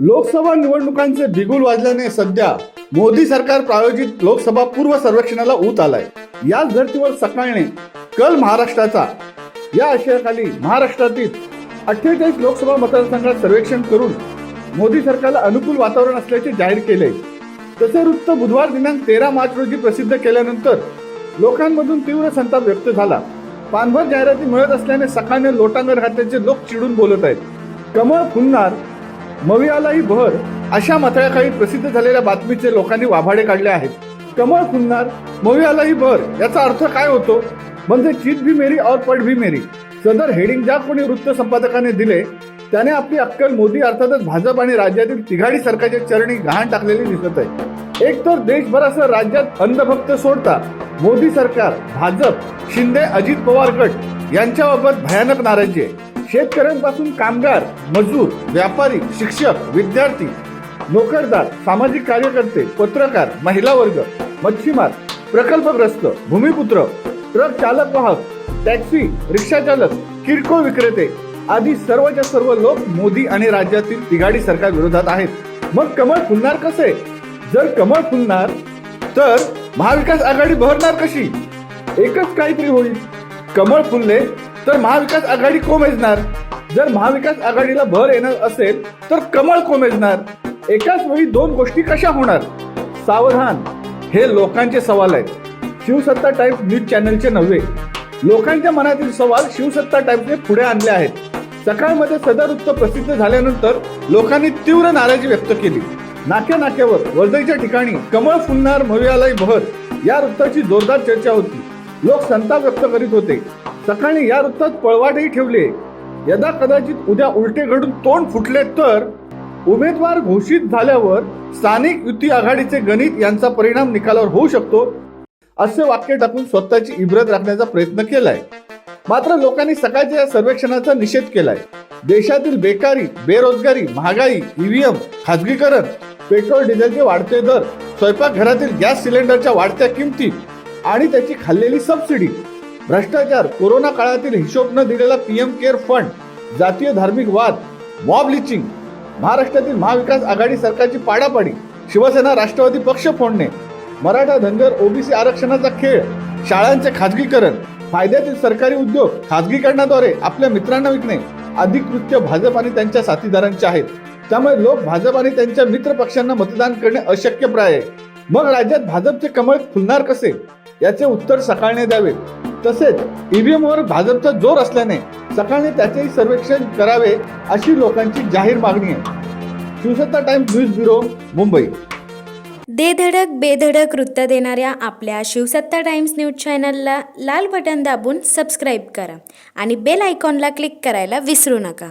लोकसभा निवडणुकांचे बिगुल वाजल्याने सध्या मोदी सरकार प्रायोजित लोकसभा पूर्व सर्वेक्षणाला ऊत आलाय। याच धर्तीवर सकाळने कल महाराष्ट्राचा या आशयाखाली महाराष्ट्रातील 48 लोकसभा मतदारसंघात सर्वेक्षण करून मोदी सरकारला अनुकूल वातावरण असल्याचे जाहीर केले। तसे वृत्त बुधवार दिनांक 13 मार्च रोजी प्रसिद्ध केल्यानंतर लोकांमधून तीव्र संताप व्यक्त झाला। पानभर जाहिराती मिळत असल्याने सकाळने लोटांगण घातल्याचे लोक चिडून बोलत आहेत। कमळ फुलणार मवियालाही बहर अशा मथळ्याखाली प्रसिद्ध झालेल्या बातमीचे लोकांनी वाभाडे काढले आहेत। कमळ फुलणार मवियालाही बहर याचा अर्थ काय होतो? म्हणजे चीत भी मेरी और पट भी मेरी। सदर हेडिंग ज्या कोणी वृत्त संपादकाने दिले त्याने आपली अक्कल मोदी अर्थातच भाजप आणि राज्यातील तिघाडी सरकारच्या चरणी गहाण टाकलेली दिसत आहे। एक तर देशभरासह राज्यात अंधभक्त सोडता मोदी सरकार, भाजप, शिंदे, अजित पवार गट यांच्याबाबत भयानक नाराजी आहे। शेतकऱ्यांपासून कामगार, मजूर, व्यापारी, शिक्षक, विद्यार्थी, नोकरदार, सामाजिक कार्यकर्ते, पत्रकार, महिला वर्ग, मच्छीमार, प्रकल्पग्रस्त, भूमिपुत्र, ट्रक चालक वाहक, टॅक्सी, रिक्षा चालक, किरकोळ विक्रेते आदी सर्वच्या सर्व लोक मोदी आणि राज्यातील तिघाडी सरकार विरोधात आहेत। मग कमळ फुलणार कसे? जर कमळ फुलणार तर महाविकास आघाडी बहरणार कशी? एकच काहीतरी होईल। कमळ फुलले तर महाविकास आघाडी कोमेजणार। जर महाविकास आघाडीला बहर येणार असेल तर कमळ कोमेजणार। एकाच वेळी दोन गोष्टी कशा होणार? सावधान, हे लोकांचे सवाल आहेत, शिवसत्ता टाइम्स न्यूज चॅनलचे नव्हे। लोकांच्या मनातील सवाल शिवसत्ता टाइम्सने पुढे आणले आहेत। सकाळमध्ये सदर वृत्त प्रसिद्ध झाल्यानंतर लोकांनी तीव्र नाराजी व्यक्त केली। नाक्यावर वर्दईच्या ठिकाणी कमळ फुलणार मवियालाही बहर या वृत्ताची जोरदार चर्चा होती। लोक संताप व्यक्त करीत होते। सकाळी या वृत्तात पळवाटही ठेवले। यदा कदाचित उद्या उलटे घडून तोंड फुटले तर उमेदवार घोषित झाल्यावर स्थानिक युती आघाडीचे गणित यांचा परिणाम निकालावर होऊ शकतो असे वाक्य टाकून स्वतःची इब्रत राखण्याचा प्रयत्न केलाय। मात्र लोकांनी सकाळच्या या सर्वेक्षणाचा निषेध केलाय। देशातील बेकारी, बेरोजगारी, महागाई, ईव्हीएम, खाजगीकरण, पेट्रोल डिझेलचे वाढते दर, स्वयंपाकघरातील गॅस सिलेंडरच्या वाढत्या किमती आणि त्याची खाल्लेली सबसिडी, भ्रष्टाचार, कोरोना काळातील हिशोब न दिलेला पीएम केअर फंड, जातीय धार्मिक वाद, मॉब लिचिंग, महाराष्ट्रातील महाविकास आघाडी सरकारची पाडापाडी, शिवसेना राष्ट्रवादी पक्ष फोडणे, मराठा धनगर ओबीसी आरक्षणाचा खेळ, शाळांचे खाजगीकरण, फायद्यातील सरकारी उद्योग खाजगीकरणाद्वारे आपल्या मित्रांना विकणे आदी कृत्य भाजप आणि त्यांच्या साथीदारांचे आहेत। त्यामुळे लोक भाजप आणि त्यांच्या मित्र पक्षांना मतदान करणे अशक्यप्राय आहे। मग राज्यात भाजपचे कमळ फुलणार कसे याचे उत्तर सकाळने द्यावे। तसेच ईव्हीएम वर भाजपचा जोर असल्याने सकाळने त्याचेही सर्वेक्षण करावे अशी लोकांची जाहीर मागणी आहे। शिवसत्ता टाइम्स न्यूज ब्युरो, मुंबई। दे धडक बेधडक वृत्त देणाऱ्या आपल्या शिवसत्ता टाइम्स न्यूज चॅनलला लाल बटन दाबून सबस्क्राईब करा आणि बेल आयकॉनला क्लिक करायला विसरू नका।